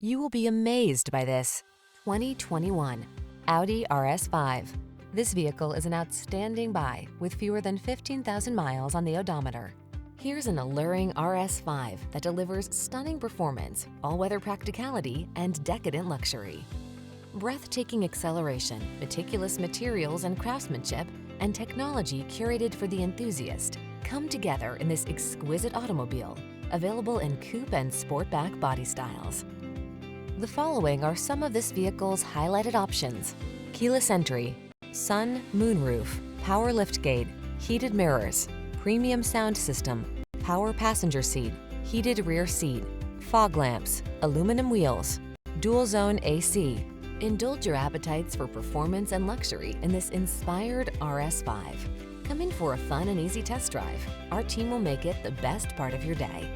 You will be amazed by this 2021 Audi RS5. This vehicle is an outstanding buy with fewer than 15,000 miles on the odometer. Here's an alluring RS5 that delivers stunning performance, all-weather practicality, and decadent luxury. Breathtaking acceleration, meticulous materials and craftsmanship, and technology curated for the enthusiast come together in this exquisite automobile, available in coupe and sportback body styles. The following are some of this vehicle's highlighted options: keyless entry, sun, moonroof, power liftgate, heated mirrors, premium sound system, power passenger seat, heated rear seat, fog lamps, aluminum wheels, dual zone AC. Indulge your appetites for performance and luxury in this inspired RS5. Come in for a fun and easy test drive. Our team will make it the best part of your day.